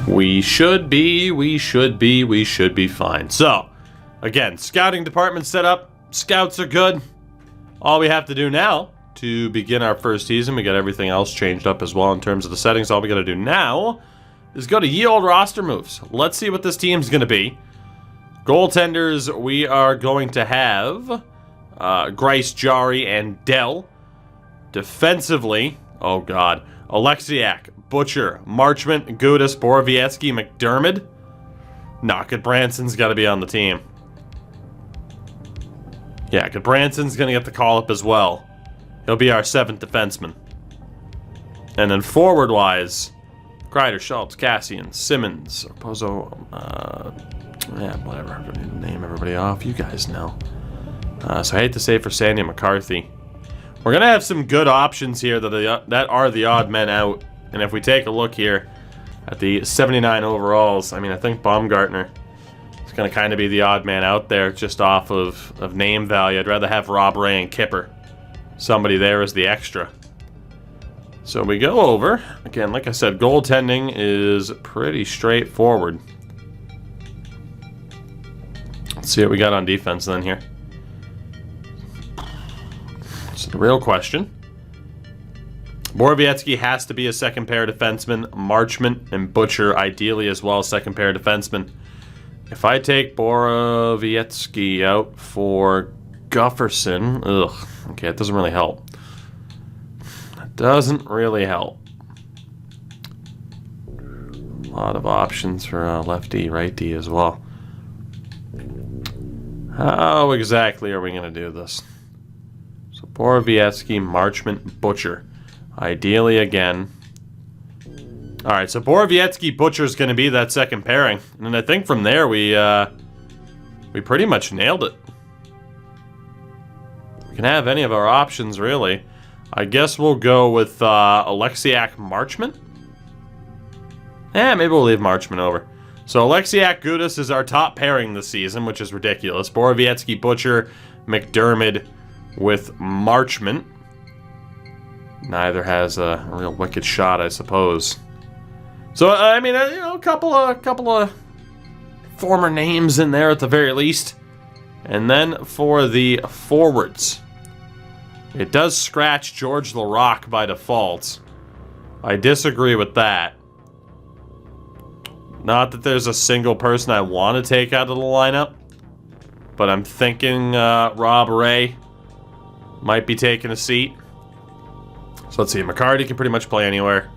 We should be fine. So, again, scouting department set up. Scouts are good. All we have to do now to begin our first season, we got everything else changed up as well in terms of the settings. All we got to do now is go to ye old roster moves. Let's see what this team's going to be. Goaltenders, we are going to have Grice, Jari, and Dell. Defensively, oh god, Alexiak, Butcher, Marchment, Gudis, Borowiecki, McDermott. Goodbranson's got to be on the team. Yeah, Goodbranson's going to get the call-up as well. He'll be our 7th defenseman. And then forward-wise, Kreider, Schultz, Cassian, Simmons, Pozo, yeah, whatever. I don't need to name everybody off. You guys know. So I hate to say for Sandy McCarthy. We're going to have some good options here that are the odd men out. And if we take a look here at the 79 overalls, I mean, I think Baumgartner is going to kind of be the odd man out there just off of name value. I'd rather have Rob Ray and Kipper. Somebody there as the extra. So we go over. Again, like I said, goaltending is pretty straightforward. Let's see what we got on defense then here. So the real question. Borowiecki has to be a second pair defenseman. Marchment and Butcher ideally as well, second pair defenseman. If I take Borowiecki out for Gufferson, okay, it doesn't really help. It doesn't really help. A lot of options for lefty, righty as well. How exactly are we going to do this? So Borowiecki, Marchment, Butcher. Ideally again. Alright, so Borowiecki, Butcher is going to be that second pairing. And I think from there we pretty much nailed it. We can have any of our options, really. I guess we'll go with Alexiak, Marchment. Maybe we'll leave Marchment over. So Alexiak, Gudis is our top pairing this season, which is ridiculous. Borowiecki, Butcher, McDermott with Marchment. Neither has a real wicked shot, I suppose. So, I mean, you know, a couple of former names in there at the very least. And then for the forwards, it does scratch George Laraque by default. I disagree with that. Not that there's a single person I want to take out of the lineup, but I'm thinking Rob Ray might be taking a seat. So let's see, McCarty can pretty much play anywhere.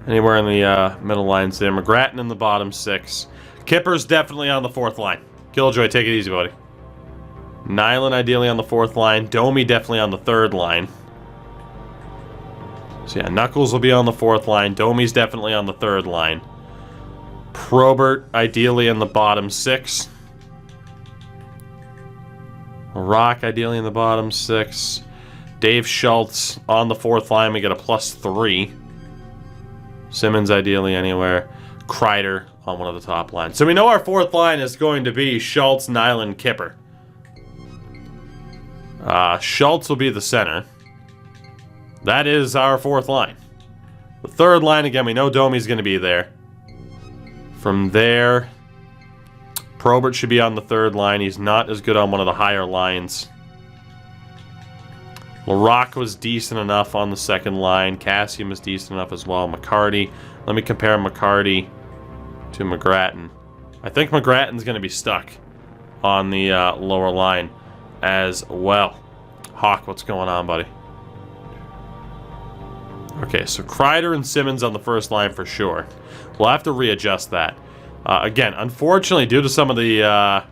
Anywhere in the middle lines there. McGrattan in the bottom 6. Kipper's definitely on the 4th line. Killjoy, take it easy, buddy. Nyland ideally on the 4th line. Domi definitely on the 3rd line. So yeah, Knuckles will be on the 4th line. Domi's definitely on the 3rd line. Probert ideally in the bottom 6. Rock ideally in the bottom 6. Dave Schultz on the 4th line. We get a +3. Simmons ideally anywhere. Kreider on one of the top lines. So we know our 4th line is going to be Schultz, Nyland, Kipper. Schultz will be the center. That is our 4th line. The 3rd line, again, we know Domi's going to be there. From there, Probert should be on the 3rd line. He's not as good on one of the higher lines. Laraque was decent enough on the 2nd line. Cassian was decent enough as well. McCarty. Let me compare McCarty to McGrattan. I think McGrattan's going to be stuck on the lower line as well. Hawk, what's going on, buddy? Okay, so Kreider and Simmons on the 1st line for sure. We'll have to readjust that. Again, unfortunately, due to some of the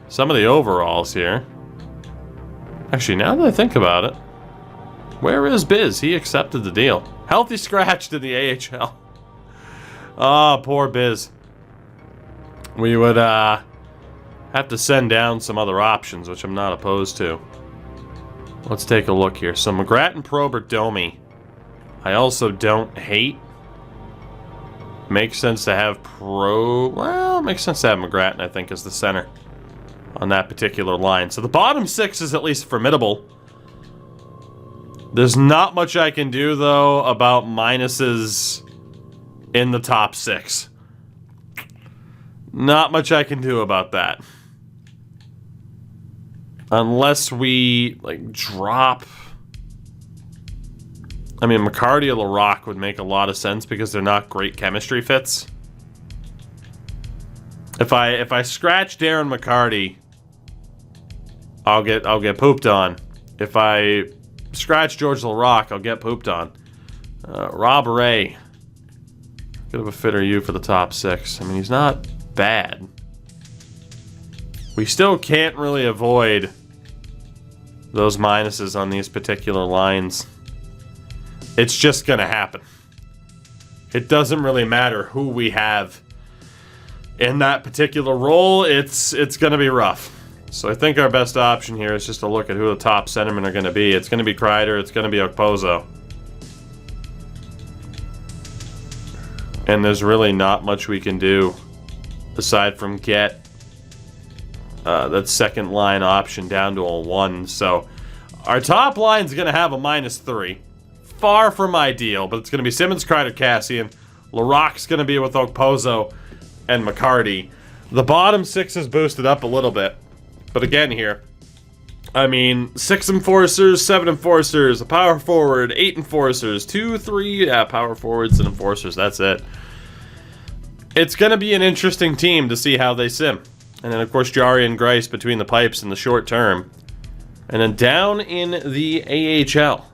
overalls here. Actually, now that I think about it, where is Biz? He accepted the deal. Healthy scratched in the AHL. Oh, poor Biz. We would have to send down some other options, which I'm not opposed to. Let's take a look here. So McGrattan, Probert, Domi. I also don't hate. Makes sense to have makes sense to have McGrattan, I think, as the center on that particular line. So the bottom 6 is at least formidable. There's not much I can do, though, about minuses in the top 6. Not much I can do about that. Unless we, like, drop... I mean, McCarty or LaRocque would make a lot of sense because they're not great chemistry fits. If I scratch Darren McCarty, I'll get pooped on. If I scratch George LaRocque, I'll get pooped on. Rob Ray. Bit of a fit are you for the top 6. I mean, he's not bad. We still can't really avoid those minuses on these particular lines. It's just going to happen. It doesn't really matter who we have in that particular role. It's going to be rough. So I think our best option here is just to look at who the top centermen are going to be. It's going to be Kreider. It's going to be Okposo. And there's really not much we can do aside from get that second line option down to a 1. So our top line's going to have a -3. Far from ideal, but it's going to be Simmons, Kreider, Kassian. LaRocque's going to be with Okposo and McCarty. The bottom 6 is boosted up a little bit. But again here, I mean, 6 enforcers, 7 enforcers, a power forward, 8 enforcers, 2, 3, power forwards and enforcers, that's it. It's going to be an interesting team to see how they sim. And then, of course, Jari and Grice between the pipes in the short term. And then down in the AHL.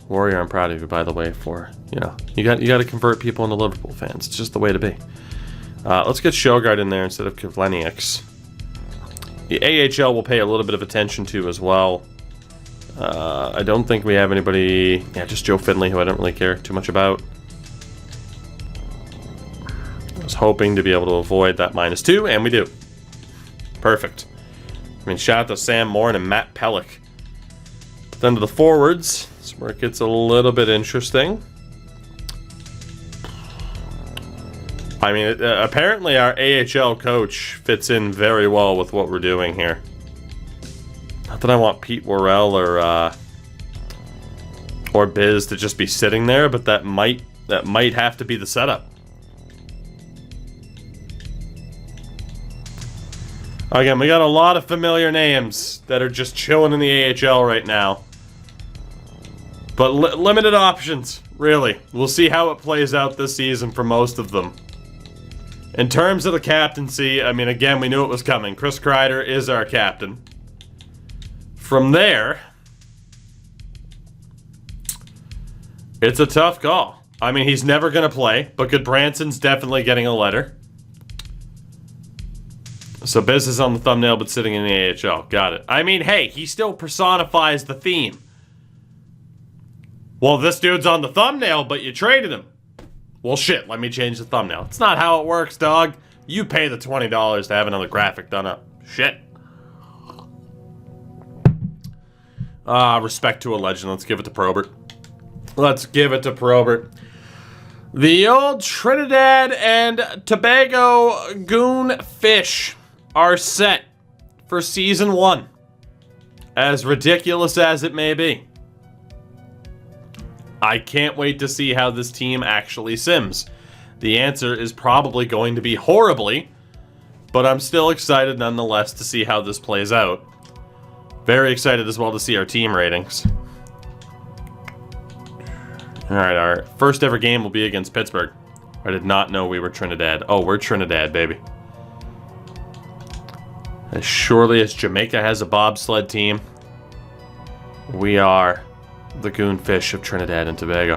Warrior, I'm proud of you, by the way, for, you know, you got to convert people into Liverpool fans. It's just the way to be. Let's get Sjogard in there instead of Kivlenieks. The AHL will pay a little bit of attention to as well. I don't think we have anybody... Yeah, just Joe Finley, who I don't really care too much about. I was hoping to be able to avoid that -2, and we do. Perfect. I mean, shout out to Sam Morin and Matt Pellick. Then to the forwards, that's where it gets a little bit interesting. I mean, apparently our AHL coach fits in very well with what we're doing here. Not that I want Pete Worrell or Biz to just be sitting there, but that might have to be the setup. Again, we got a lot of familiar names that are just chilling in the AHL right now. But limited options, really. We'll see how it plays out this season for most of them. In terms of the captaincy, I mean, again, we knew it was coming. Chris Kreider is our captain. From there, it's a tough call. I mean, he's never going to play, but Goodbranson's definitely getting a letter. So Biz is on the thumbnail, but sitting in the AHL. Got it. I mean, hey, he still personifies the theme. Well, this dude's on the thumbnail, but you traded him. Well, shit, let me change the thumbnail. It's not how it works, dog. You pay the $20 to have another graphic done up. Shit. Respect to a legend. Let's give it to Probert. Let's give it to Probert. The old Trinidad and Tobago Goon Fish are set for Season 1. As ridiculous as it may be. I can't wait to see how this team actually sims. The answer is probably going to be horribly, but I'm still excited nonetheless to see how this plays out. Very excited as well to see our team ratings. Alright, our first ever game will be against Pittsburgh. I did not know we were Trinidad. Oh, we're Trinidad, baby. As surely as Jamaica has a bobsled team, we are the Goonfish of Trinidad and Tobago.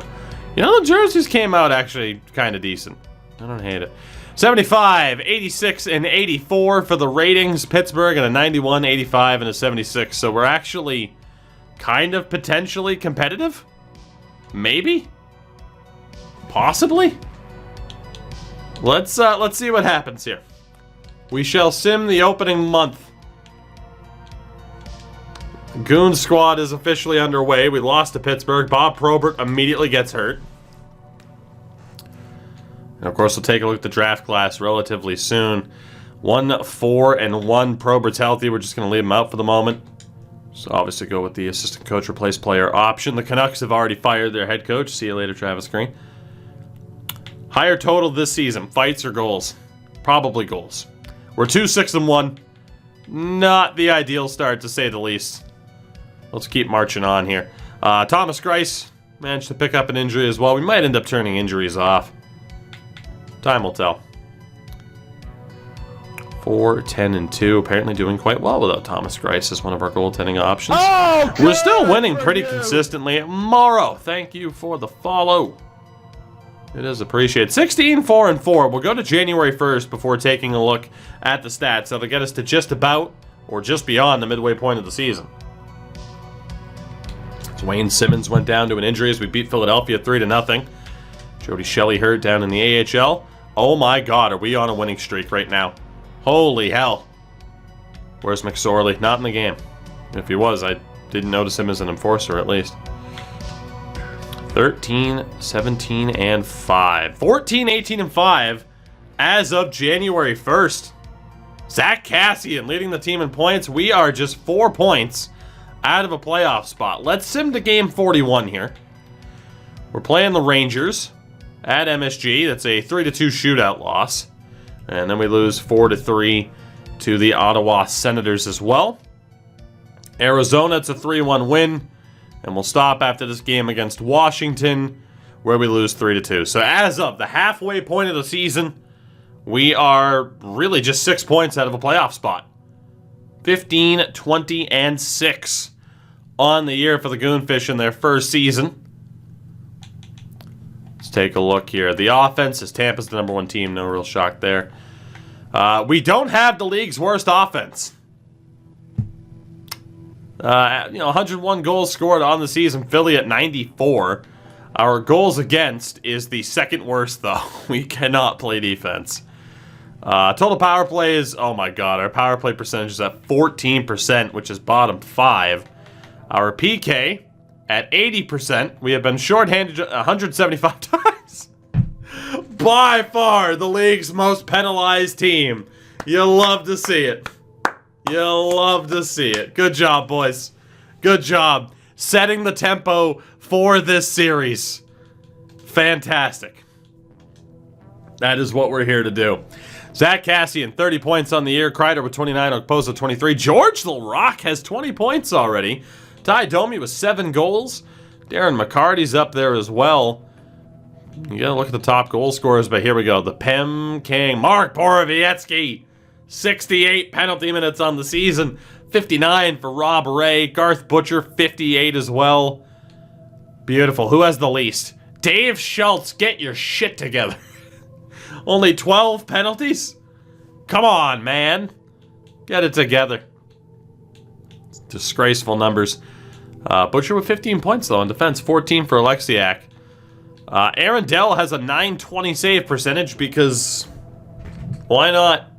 You know, the jerseys came out actually kind of decent. I don't hate it. 75, 86, and 84 for the ratings. Pittsburgh and a 91, 85, and a 76. So we're actually kind of potentially competitive? Maybe? Possibly? Let's see what happens here. We shall sim the opening month. Goon squad is officially underway. We lost to Pittsburgh. Bob Probert immediately gets hurt. And of course, we'll take a look at the draft class relatively soon. 1, 4, and 1. Probert's healthy. We're just going to leave him out for the moment. So obviously go with the assistant coach replace player option. The Canucks have already fired their head coach. See you later, Travis Green. Higher total this season, fights or goals? Probably goals. We're 2-6-1. Not the ideal start, to say the least. Let's keep marching on here. Thomas Greiss managed to pick up an injury as well. We might end up turning injuries off. Time will tell. 4-10-2. Apparently doing quite well without Thomas Greiss as one of our goaltending options. Oh, we're still winning pretty consistently. Morrow, thank you for the follow. It is appreciated. 16-4-4. We'll go to January 1st before taking a look at the stats. That'll get us to just about or just beyond the midway point of the season. So Wayne Simmons went down to an injury as we beat Philadelphia 3-0. Jody Shelley hurt down in the AHL. Oh my God, are we on a winning streak right now? Holy hell. Where's McSorley? Not in the game. If he was, I didn't notice him as an enforcer at least. 13-17-5. 14-18-5 as of January 1st. Zach Kassian leading the team in points. We are just 4 points out of a playoff spot. Let's sim to game 41 here. We're playing the Rangers at MSG. That's a 3-2 shootout loss. And then we lose 4-3 to the Ottawa Senators as well. Arizona, it's a 3-1 win. And we'll stop after this game against Washington, where we lose 3-2. So as of the halfway point of the season, we are really just 6 points out of a playoff spot. 15-20-6 on the year for the Goonfish in their first season. Let's take a look here. The offense is Tampa's the #1 team. No real shock there. We don't have the league's worst offense. 101 goals scored on the season. Philly at 94. Our goals against is the second worst, though. We cannot play defense. Total power play is, oh my God, our power play percentage is at 14%, which is bottom 5. Our PK at 80%. We have been shorthanded 175 times. By far the league's most penalized team. You'll love to see it. You'll love to see it. Good job, boys. Good job. Setting the tempo for this series. Fantastic. That is what we're here to do. Zach Kassian, 30 points on the year. Kreider with 29. Okposo, 23. George the Rock has 20 points already. Ty Domi with 7 goals. Darren McCarty's up there as well. You gotta look at the top goal scorers, but here we go. The Pem King, Mark Borowiecki. 68 penalty minutes on the season. 59 for Rob Ray. Garth Butcher, 58 as well. Beautiful. Who has the least? Dave Schultz, get your shit together. Only 12 penalties? Come on, man. Get it together. Disgraceful numbers. Butcher with 15 points, though, in defense. 14 for Alexiak. Aaron Dell has a .920 save percentage because... why not?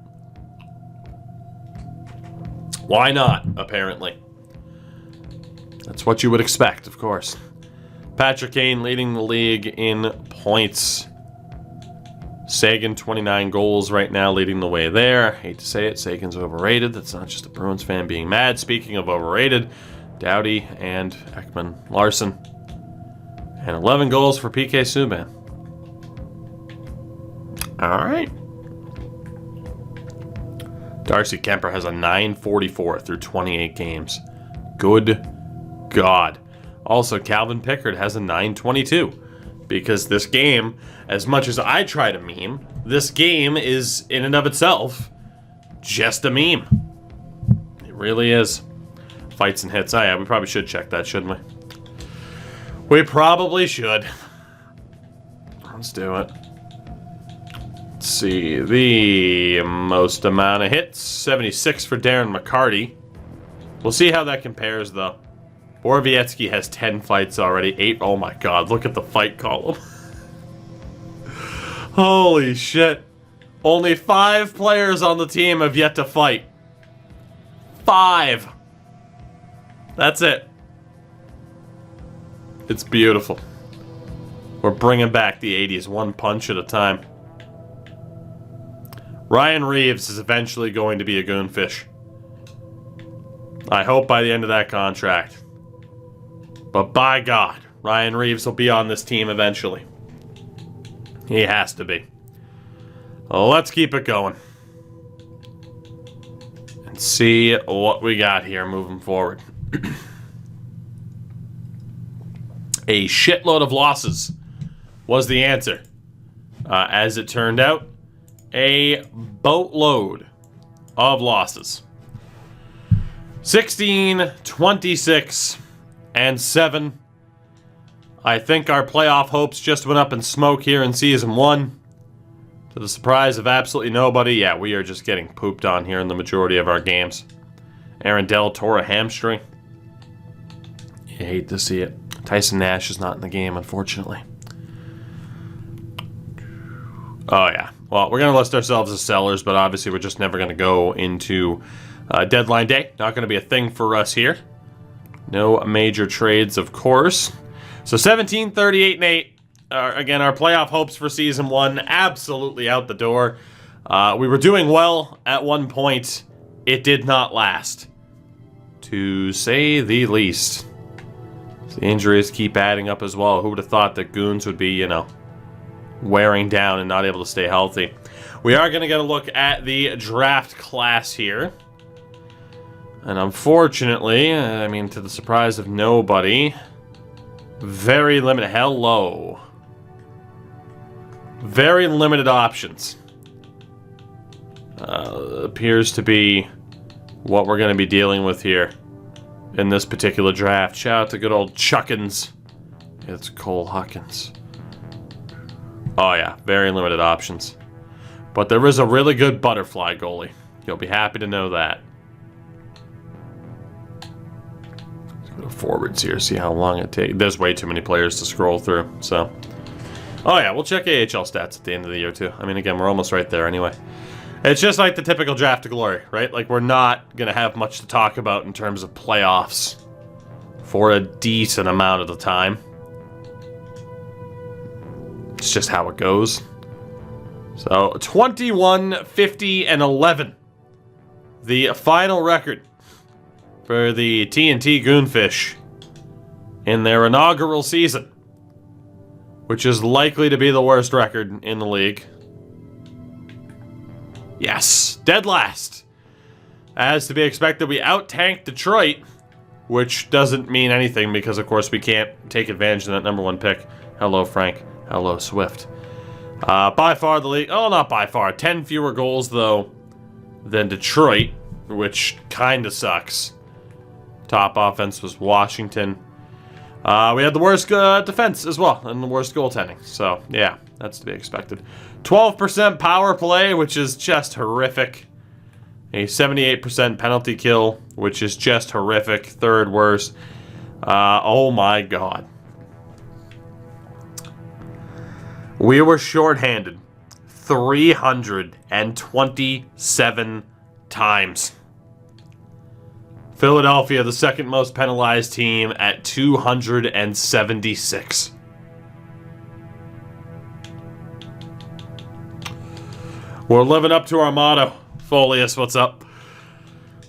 Why not, apparently? That's what you would expect, of course. Patrick Kane leading the league in points. Sagan, 29 goals right now, leading the way there. Hate to say it, Sagan's overrated. That's not just a Bruins fan being mad. Speaking of overrated, Doughty and Ekman Larson. And 11 goals for PK Subban. All right. Darcy Kemper has a .944 through 28 games. Good God. Also, Calvin Pickard has a .922. Because this game, as much as I try to meme, this game is, in and of itself, just a meme. It really is. Fights and hits. Oh yeah, we probably should check that, shouldn't we? We probably should. Let's do it. Let's see, the most amount of hits, 76 for Darren McCarty. We'll see how that compares, though. Borowiecki has 10 fights already, 8. Oh my God, look at the fight column. Holy shit. Only 5 players on the team have yet to fight. 5. That's it. It's beautiful. We're bringing back the 80s, one punch at a time. Ryan Reeves is eventually going to be a Goonfish. I hope by the end of that contract. But by God, Ryan Reeves will be on this team eventually. He has to be. Let's keep it going. And see what we got here moving forward. A shitload of losses was the answer. As it turned out, a boatload of losses. 16, 26, and 7. I think our playoff hopes just went up in smoke here in Season 1. To the surprise of absolutely nobody, yeah, we are just getting pooped on here in the majority of our games. Aaron Dell tore a hamstring. You hate to see it. Tyson Nash is not in the game, unfortunately. Oh, yeah. Well, we're going to list ourselves as sellers, but obviously we're just never going to go into deadline day. Not going to be a thing for us here. No major trades, of course. So 17, 38, and 8. Again, our playoff hopes for Season 1 absolutely out the door. We were doing well at one point. It did not last, to say the least. The injuries keep adding up as well. Who would have thought that Goons would be, you know, wearing down and not able to stay healthy? We are going to get a look at the draft class here. And unfortunately, I mean, to the surprise of nobody, very limited. Hello. Very limited options. Appears to be what we're going to be dealing with here in this particular draft. Shout out to good old Chuckins. It's Cole Huckins. Oh yeah, very limited options. But there is a really good butterfly goalie. You'll be happy to know that. Let's go to forwards here, see how long it takes. There's way too many players to scroll through, so. Oh yeah, we'll check AHL stats at the end of the year too. I mean, again, we're almost right there anyway. It's just like the typical draft to glory, right? Like, we're not going to have much to talk about in terms of playoffs for a decent amount of the time. It's just how it goes. So, 21, 50, and 11. The final record for the TNT Goonfish in their inaugural season, which is likely to be the worst record in the league. Yes, dead last. As to be expected, we out-tanked Detroit, which doesn't mean anything because, of course, we can't take advantage of that #1 pick. Hello, Frank. Hello, Swift. By far the league... Oh, not by far. 10 fewer goals, though, than Detroit, which kind of sucks. Top offense was Washington. We had the worst defense as well, and the worst goaltending. So, yeah, that's to be expected. 12% power play, which is just horrific. A 78% penalty kill, which is just horrific. Third worst. Oh my god. We were shorthanded 327 times. Philadelphia, the second most penalized team, at 276. We're living up to our motto. Folius, what's up?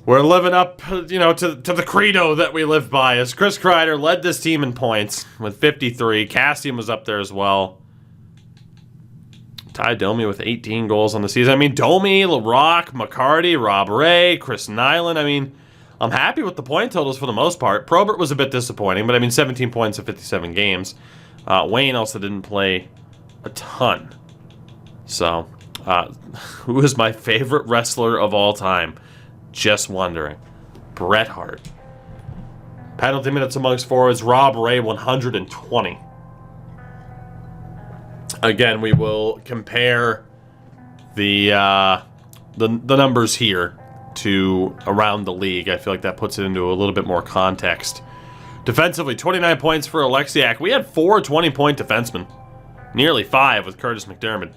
We're living up, you know, to the credo that we live by. As Chris Kreider led this team in points with 53. Cassian was up there as well. Ty Domi with 18 goals on the season. I mean, Domi, LaRock, McCarty, Rob Ray, Chris Nyland. I mean, I'm happy with the point totals for the most part. Probert was a bit disappointing, but I mean, 17 points in 57 games. Wayne also didn't play a ton. So, who is my favorite wrestler of all time? Just wondering. Bret Hart. Penalty minutes amongst forwards, Rob Ray, 120. Again, we will compare the numbers here to around the league. I feel like that puts it into a little bit more context. Defensively, 29 points for Alexiak. We had 4 20-point defensemen. Nearly 5 with Curtis McDermott.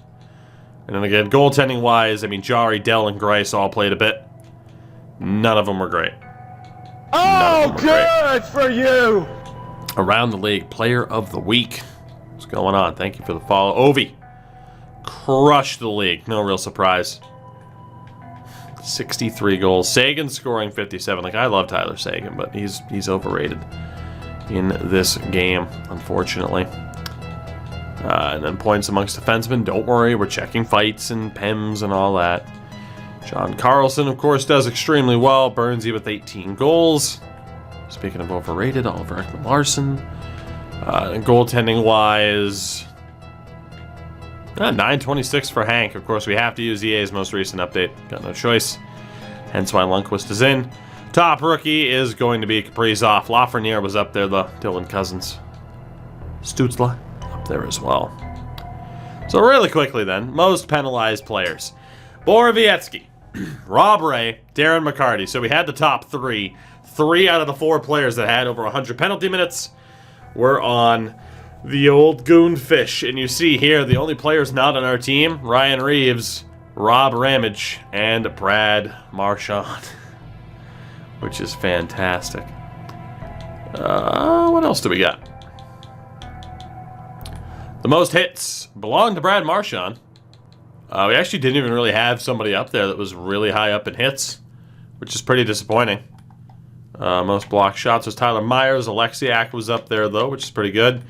And then again, goaltending-wise, I mean, Jari, Dell, and Grice all played a bit. None of them were great. Oh, good for you! Around the league, player of the week. What's going on? Thank you for the follow. Ovi crushed the league. No real surprise. 63 goals. Sagan scoring 57. Like, I love Tyler Sagan, but he's overrated in this game, unfortunately. And then points amongst defensemen. Don't worry, we're checking fights and PEMs and all that. John Carlson, of course, does extremely well. Burnsy with 18 goals. Speaking of overrated, Oliver Ekman-Larsson. And goaltending-wise, 926 for Hank. Of course, we have to use EA's most recent update. Got no choice. Hence why Lundqvist is in. Top rookie is going to be Kaprizov. Lafreniere was up there, though. Dylan Cousins. Stutzla up there as well. So really quickly then, most penalized players. Borowiecki, Rob Ray, Darren McCarty. So we had the top three. 3 out of the 4 players that had over 100 penalty minutes were on the old Goon fish. And you see here, the only players not on our team, Ryan Reeves, Rob Ramage, and Brad Marchand. Which is fantastic. What else do we got? The most hits belong to Brad Marchand. We actually didn't even really have somebody up there that was really high up in hits, which is pretty disappointing. Most blocked shots was Tyler Myers. Alexiak was up there, though, which is pretty good.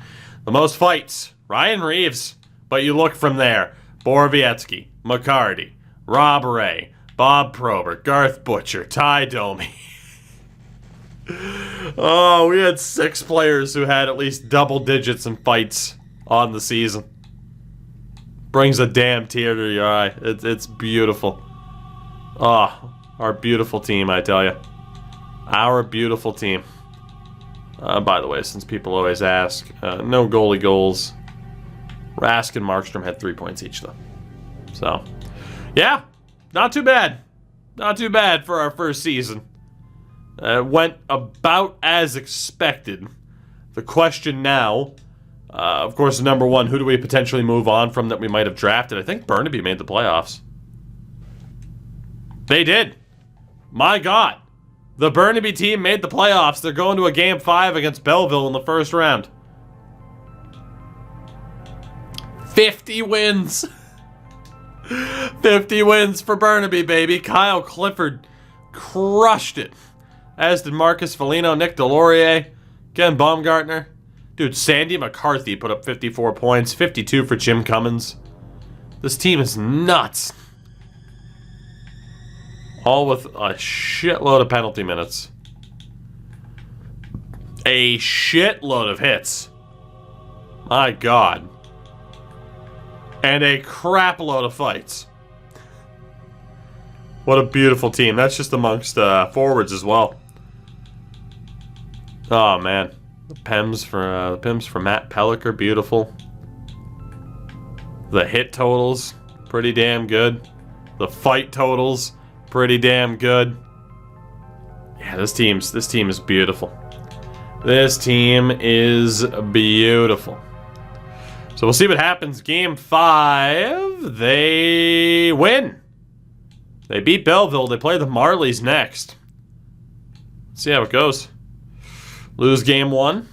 The most fights, Ryan Reeves. But you look from there. Borowiecki, McCarty, Rob Ray, Bob Probert, Garth Butcher, Ty Domi. Oh, we had 6 players who had at least double digits in fights on the season. Brings a damn tear to your eye. It's beautiful. Oh, our beautiful team, I tell you. Our beautiful team. By the way, since people always ask, no goalie goals. Rask and Markstrom had 3 points each, though. So, yeah, not too bad. Not too bad for our first season. Went about as expected. The question now, of course, number one, who do we potentially move on from that we might have drafted? I think Burnaby made the playoffs. They did. My God. The Burnaby team made the playoffs. They're going to a Game 5 against Belleville in the first round. 50 wins. 50 wins for Burnaby, baby. Kyle Clifford crushed it. As did Marcus Foligno, Nick Delorier, Ken Baumgartner. Dude, Sandy McCarthy put up 54 points, 52 for Jim Cummins. This team is nuts. All with a shitload of penalty minutes. A shitload of hits. My God. And a crap load of fights. What a beautiful team. That's just amongst forwards as well. Oh, man. The PEMs for Matt Pellick are beautiful. The hit totals, pretty damn good. The fight totals, pretty damn good. Yeah, this team is beautiful. This team is beautiful. So we'll see what happens. Game 5, they win. They beat Belleville. They play the Marlies next. Let's see how it goes. Lose game 1.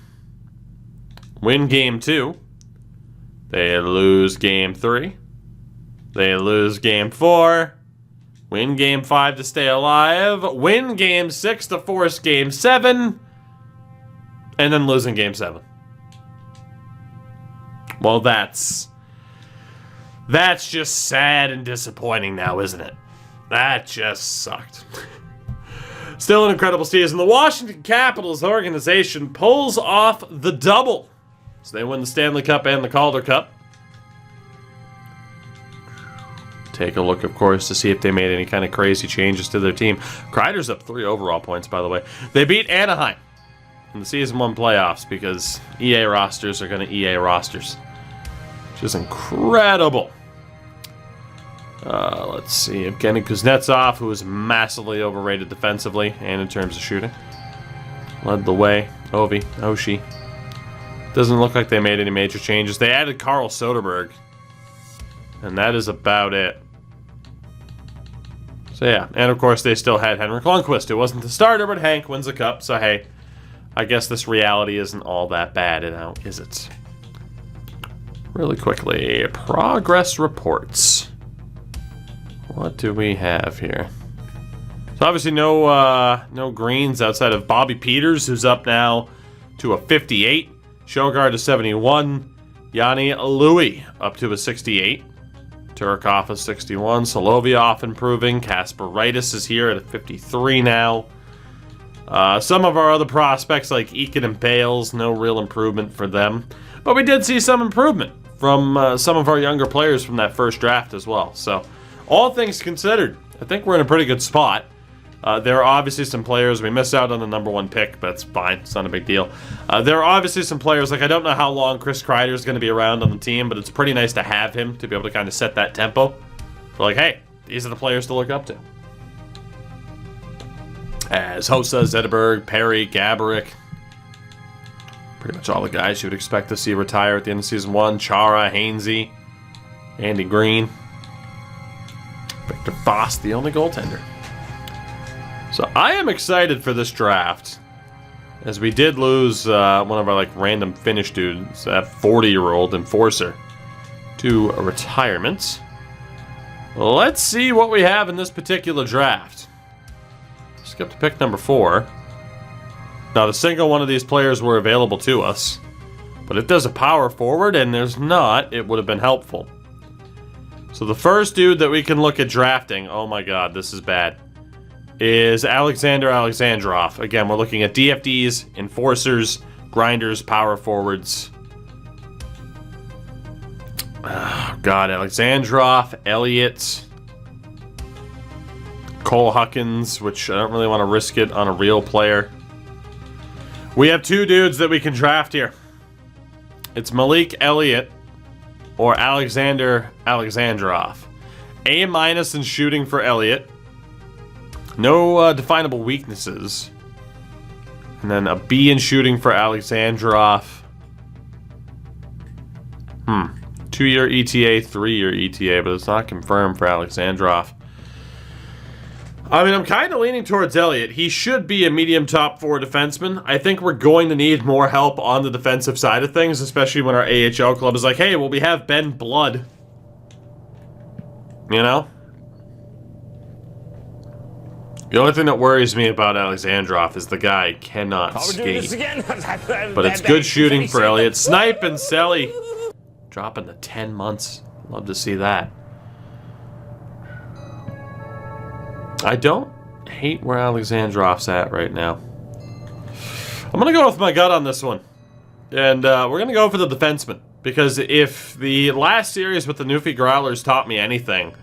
Win game 2. They lose game 3. They lose game 4. Win game 5 to stay alive. Win game 6 to force game 7. And then losing game 7. Well, that's just sad and disappointing now, isn't it? That just sucked. Still an incredible season. The Washington Capitals organization pulls off the double. So they win the Stanley Cup and the Calder Cup. Take a look, of course, to see if they made any kind of crazy changes to their team. Kreider's up 3 overall points, by the way. They beat Anaheim in the Season 1 playoffs because EA rosters are going to EA rosters. Which is incredible. Let's see. Evgeny Kuznetsov, who is massively overrated defensively and in terms of shooting. Led the way. Oshie. Doesn't look like they made any major changes. They added Carl Soderberg. And that is about it. So yeah. And of course they still had Henrik Lundqvist, who wasn't the starter, but Hank wins the cup. So hey, I guess this reality isn't all that bad now, is it? Really quickly. Progress reports. What do we have here? So obviously no greens outside of Bobby Peters, who's up now to a 58. Sjogard to 71. Yanni Louis up to a 68. Turkov is 61. Solovyov improving. Kasparaitis is here at a 53 now. Some of our other prospects like Eakin and Bales, no real improvement for them. But we did see some improvement from some of our younger players from that first draft as well. So, all things considered, I think we're in a pretty good spot. There are obviously some players, we missed out on the number 1 pick, but it's fine, it's not a big deal. There are obviously some players, like I don't know how long Chris Kreider is going to be around on the team, but it's pretty nice to have him to be able to kind of set that tempo. So like, hey, these are the players to look up to. As Hossa, Zetterberg, Perry, Gaborik, pretty much all the guys you would expect to see retire at the end of Season 1. Chara, Hainsey, Andy Green, Victor Foss, the only goaltender. So I am excited for this draft, as we did lose one of our like random Finnish dudes, that 40-year-old enforcer, to a retirement. Let's see what we have in this particular draft. Skip to pick number 4. Not a single one of these players were available to us, but if there's a power forward and there's not, it would have been helpful. So the first dude that we can look at drafting, oh my god, this is bad, is Alexander Alexandrov. Again, we're looking at DFDs, enforcers, grinders, power forwards. Oh, God, Alexandrov, Elliott, Cole Huckins, which I don't really want to risk it on a real player. We have 2 dudes that we can draft here. It's Malik Elliott or Alexander Alexandrov. A- in shooting for Elliott. No definable weaknesses. And then a B in shooting for Alexandrov. 2-year ETA, 3-year ETA, but it's not confirmed for Alexandrov. I mean, I'm kind of leaning towards Elliott. He should be a medium top 4 defenseman. I think we're going to need more help on the defensive side of things, especially when our AHL club is like, hey, well, we have Ben Blood. You know? The only thing that worries me about Alexandrov is the guy cannot skate. But it's good shooting for Elliott. Snipe and Selly dropping to 10 months. Love to see that. I don't hate where Alexandrov's at right now. I'm going to go with my gut on this one. And we're going to go for the defenseman. Because if the last series with the Newfie Growlers taught me anything,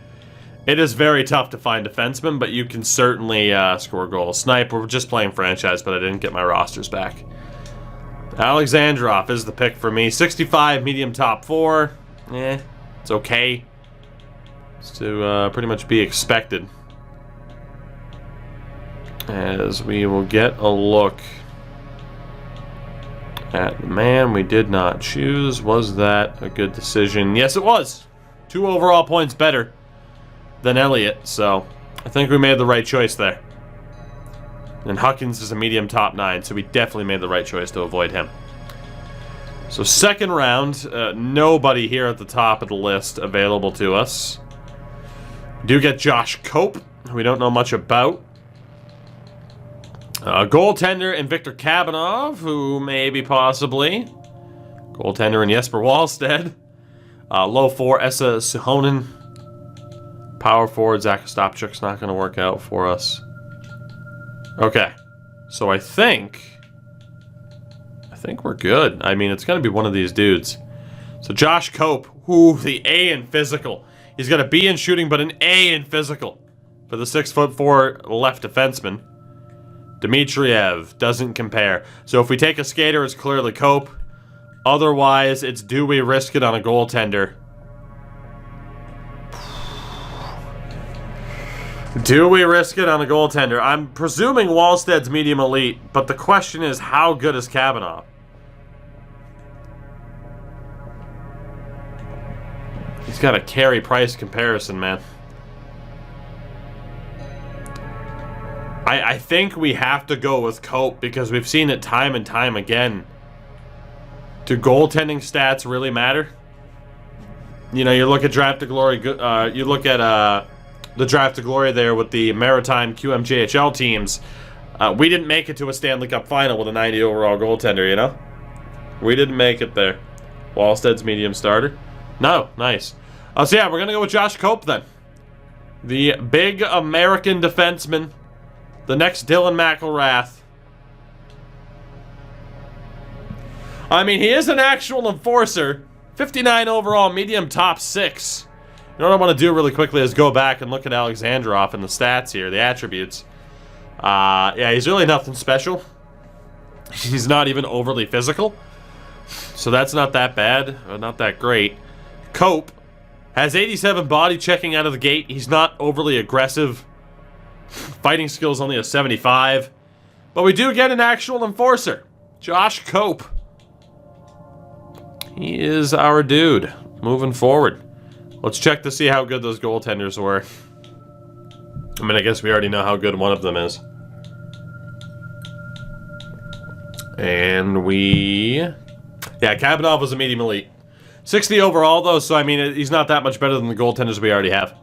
it is very tough to find defensemen, but you can certainly score goals. Snipe, we're just playing franchise, but I didn't get my rosters back. Alexandrov is the pick for me. 65, medium top 4. It's okay. It's to pretty much be expected. As we will get a look at the man we did not choose. Was that a good decision? Yes, it was. 2 overall points better than Elliott, so I think we made the right choice there. And Huckins is a medium top 9, so we definitely made the right choice to avoid him. So second round, nobody here at the top of the list available to us. We do get Josh Cope, who we don't know much about. Goaltender and Victor Kabanov, who maybe possibly. Goaltender and Jesper Wallstead. Low 4, Esa Suhonen. Power forward, Zach Ostapchuk's not going to work out for us. Okay. So I think we're good. I mean, it's going to be one of these dudes. So Josh Cope, the A in physical. He's got a B in shooting, but an A in physical for the 6'4" left defenseman. Dmitriev doesn't compare. So if we take a skater, it's clearly Cope. Otherwise, it's do we risk it on a goaltender? Do we risk it on a goaltender? I'm presuming Wallstead's medium elite, but the question is, how good is Kabanov? He's got a carry price comparison, man. I think we have to go with Cope because we've seen it time and time again. Do goaltending stats really matter? You know, you look at Draft to Glory, you look at the Draft to Glory there with the Maritime QMJHL teams. We didn't make it to a Stanley Cup final with a 90 overall goaltender, you know? We didn't make it there. Wallstead's medium starter. No, nice. So yeah, we're going to go with Josh Cope then. The big American defenseman. The next Dylan McElrath. I mean, he is an actual enforcer. 59 overall, medium top 6. You know what I want to do really quickly is go back and look at Alexandrov and the stats here, the attributes. Yeah, he's really nothing special. He's not even overly physical. So that's not that bad, or not that great. Cope has 87 body checking out of the gate. He's not overly aggressive. Fighting skills only a 75. But we do get an actual enforcer. Josh Cope. He is our dude. Moving forward. Let's check to see how good those goaltenders were. I mean, I guess we already know how good one of them is. And we... Yeah, Kabanov was a medium elite. 60 overall, though, so, I mean, he's not that much better than the goaltenders we already have.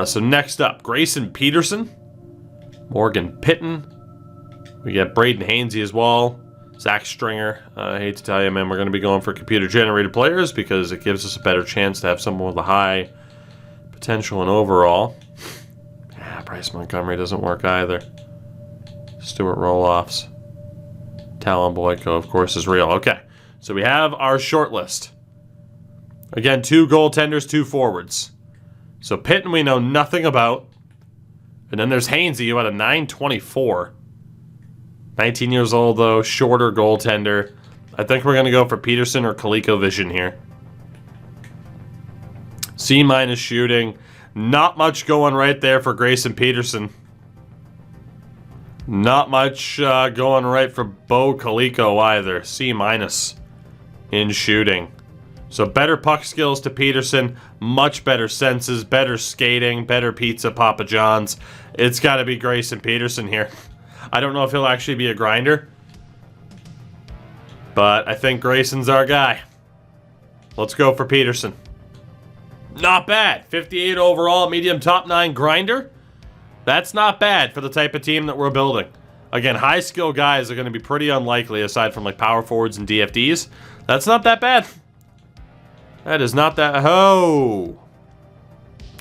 So next up, Grayson Peterson. Morgan Pitton. We get Braden Hainsey as well. Zach Stringer. I hate to tell you, man, we're going to be going for computer-generated players because it gives us a better chance to have someone with a high potential and overall. Yeah, Bryce Montgomery doesn't work either. Stuart Roloffs. Talon Boyko, of course, is real. Okay, so we have our short list. Again, 2 goaltenders, 2 forwards. So Pitton we know nothing about. And then there's Hainsey, who had a 924. 19 years old, though, shorter goaltender. I think we're going to go for Peterson or ColecoVision here. C- shooting. Not much going right there for Grayson Peterson. Not much going right for Bo Coleco either. C- in shooting. So better puck skills to Peterson. Much better senses. Better skating. Better pizza, Papa John's. It's got to be Grayson Peterson here. I don't know if he'll actually be a grinder. But I think Grayson's our guy. Let's go for Peterson. Not bad. 58 overall, medium top 9 grinder. That's not bad for the type of team that we're building. Again, high skill guys are going to be pretty unlikely aside from like power forwards and DFDs. That's not that bad. That is not that... Oh!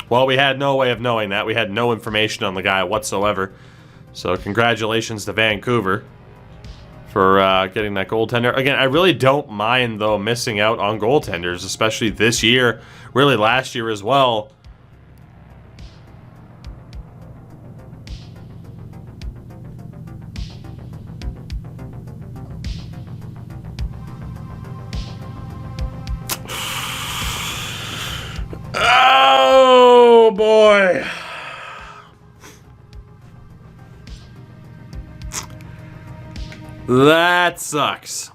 Well, we had no way of knowing that. We had no information on the guy whatsoever. So congratulations to Vancouver for getting that goaltender. Again, I really don't mind, though, missing out on goaltenders, especially this year. Really last year as well. Oh, boy. That sucks.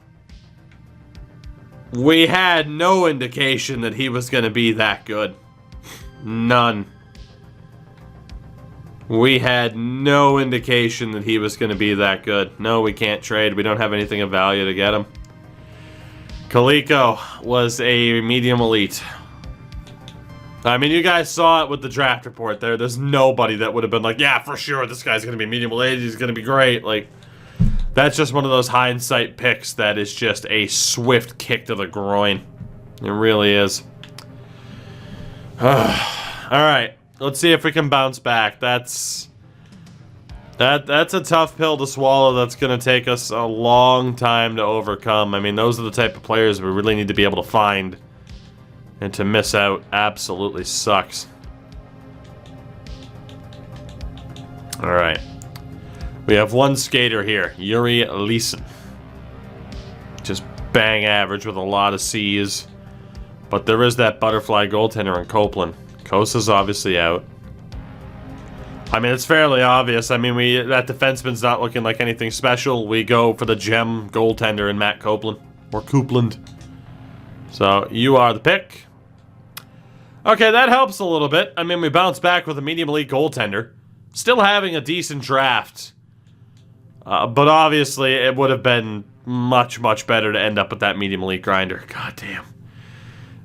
We had no indication that he was going to be that good. None. We had no indication that he was going to be that good. No, we can't trade. We don't have anything of value to get him. Coleco was a medium elite. I mean, you guys saw it with the draft report there. There's nobody that would have been like, yeah, for sure, this guy's going to be medium elite. He's going to be great. Like, that's just one of those hindsight picks that is just a swift kick to the groin. It really is. Alright, let's see if we can bounce back. That's a tough pill to swallow that's going to take us a long time to overcome. I mean, those are the type of players we really need to be able to find. And to miss out absolutely sucks. Alright. We have one skater here, Yuri Leeson. Just bang average with a lot of C's. But there is that butterfly goaltender in Copeland. Kosa's obviously out. I mean, it's fairly obvious. I mean, that defenseman's not looking like anything special. We go for the gem goaltender in Matt Copeland. Or Copeland. So, you are the pick. Okay, that helps a little bit. I mean, we bounce back with a medium elite goaltender. Still having a decent draft. But obviously, it would have been much, much better to end up with that medium elite grinder. God damn.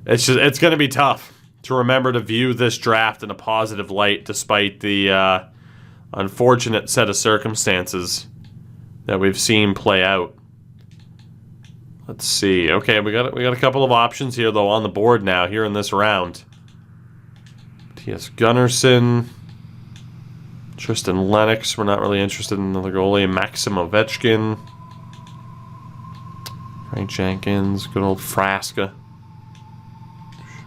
It's going to be tough to remember to view this draft in a positive light despite the unfortunate set of circumstances that we've seen play out. Let's see. Okay, we got a couple of options here though on the board now here in this round. T.S. Gunnarsson, Tristan Lennox. We're not really interested in another goalie. Maxim Ovechkin, Frank Jenkins, good old Frasca,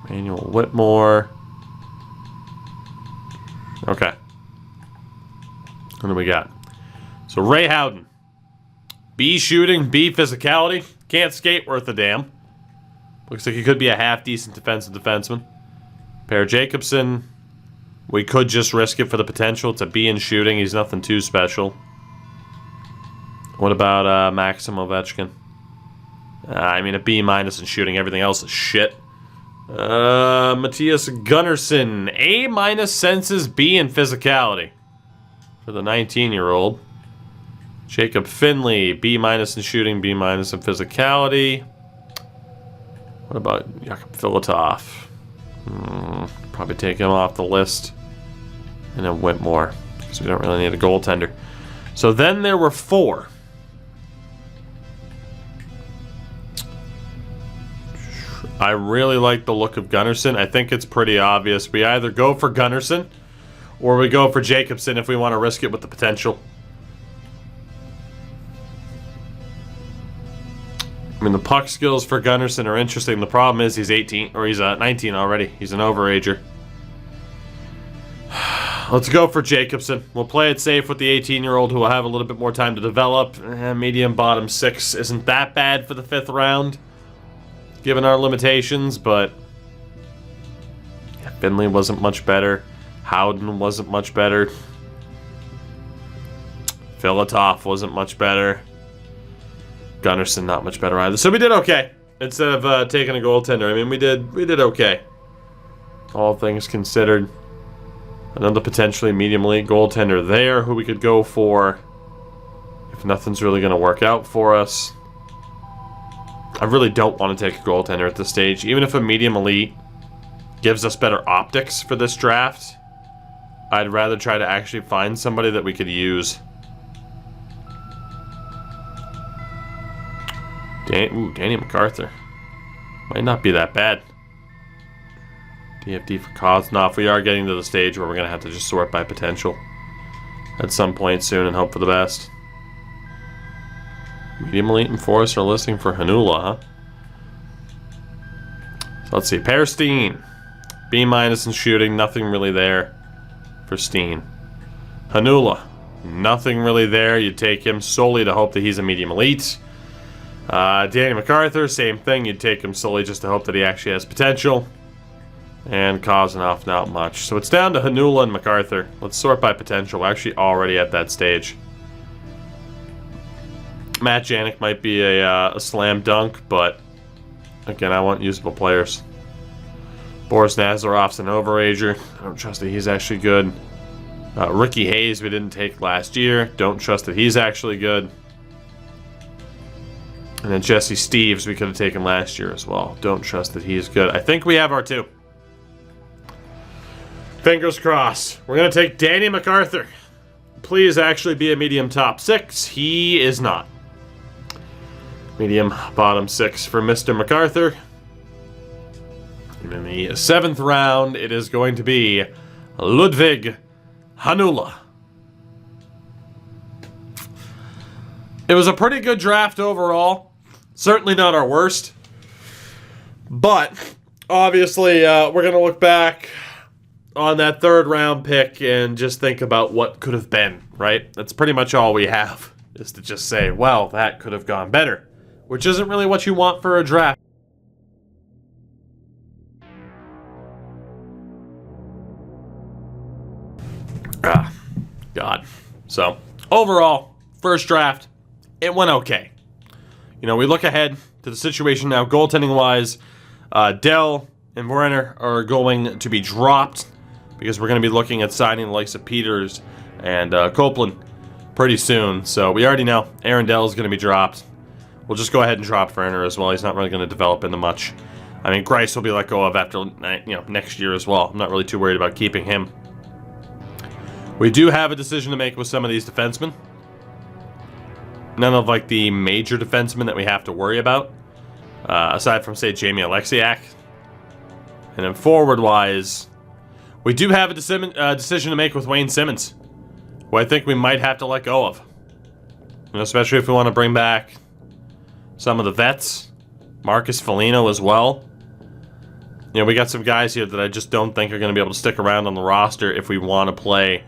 Emmanuel Whitmore. Okay. What do we got? So Ray Howden. B shooting, B physicality. Can't skate worth a damn. Looks like he could be a half-decent defensive defenseman. Per Jacobson. We could just risk it for the potential. It's a B in shooting. He's nothing too special. What about Maxim Ovechkin? I mean, a B minus in shooting. Everything else is shit. Matthias Gunnarsson. A minus senses, B in physicality. For the 19-year-old. Jacob Finley, B minus in shooting, B minus in physicality. What about Jakub Filatov? Probably take him off the list. And then Whitmore, because we don't really need a goaltender. So then there were 4. I really like the look of Gunnarsson. I think it's pretty obvious. We either go for Gunnarsson or we go for Jacobson if we want to risk it with the potential. I mean, the puck skills for Gunnarsson are interesting. The problem is he's 18, or he's 19 already. He's an overager. Let's go for Jacobson. We'll play it safe with the 18-year-old who will have a little bit more time to develop. Medium bottom 6 isn't that bad for the 5th round, given our limitations, but yeah, Finley wasn't much better. Howden wasn't much better. Filatov wasn't much better. Gunnarsson not much better either. So we did okay. Instead of taking a goaltender. I mean, we did okay. All things considered. Another potentially medium elite goaltender there who we could go for if nothing's really going to work out for us. I really don't want to take a goaltender at this stage. Even if a medium elite gives us better optics for this draft, I'd rather try to actually find somebody that we could use. Danny MacArthur. Might not be that bad. DFD for Koznoff. We are getting to the stage where we're going to have to just sort by potential at some point soon and hope for the best. Medium elite and Forrest are listing for Hanula, huh? So let's see. Per Steen. B minus in shooting. Nothing really there for Steen. Hanula. Nothing really there. You take him solely to hope that he's a medium elite. Danny MacArthur, same thing. You'd take him solely just to hope that he actually has potential. And Kozanoff, not much. So it's down to Hanula and MacArthur. Let's sort by potential. We're actually already at that stage. Matt Janik might be a slam dunk, but again, I want usable players. Boris Nazarov's an overager. I don't trust that he's actually good. Ricky Hayes we didn't take last year. Don't trust that he's actually good. And then Jesse Steves we could have taken last year as well. Don't trust that he's good. I think we have our 2. Fingers crossed. We're going to take Danny MacArthur. Please actually be a medium top 6. He is not. Medium bottom 6 for Mr. MacArthur. And in the 7th round, it is going to be Ludwig Hanula. It was a pretty good draft overall. Certainly not our worst. But, obviously, we're going to look back on that 3rd round pick and just think about what could have been, right? That's pretty much all we have, is to just say, well, that could have gone better. Which isn't really what you want for a draft. God. So, overall, first draft, it went okay. You know, we look ahead to the situation now, goaltending-wise. Dell and Werner are going to be dropped because we're going to be looking at signing the likes of Peters and Copeland pretty soon. So we already know Aaron Dell is going to be dropped. We'll just go ahead and drop Werner as well. He's not really going to develop into much. I mean, Grice will be let go of after next year as well. I'm not really too worried about keeping him. We do have a decision to make with some of these defensemen. None of like the major defensemen that we have to worry about. aside from, say, Jamie Alexiak. And then forward-wise, we do have a decision to make with Wayne Simmons, who I think we might have to let go of. You know, especially if we want to bring back some of the vets. Marcus Foligno as well. You know, we got some guys here that I just don't think are going to be able to stick around on the roster if we want to play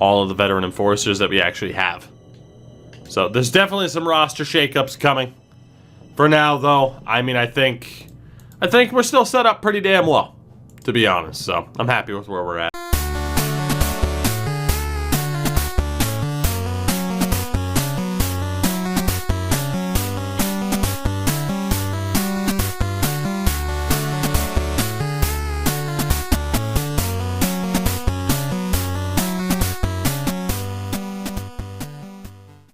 all of the veteran enforcers that we actually have. So there's definitely some roster shakeups coming. For now, though, I mean, I think we're still set up pretty damn well, to be honest. So I'm happy with where we're at.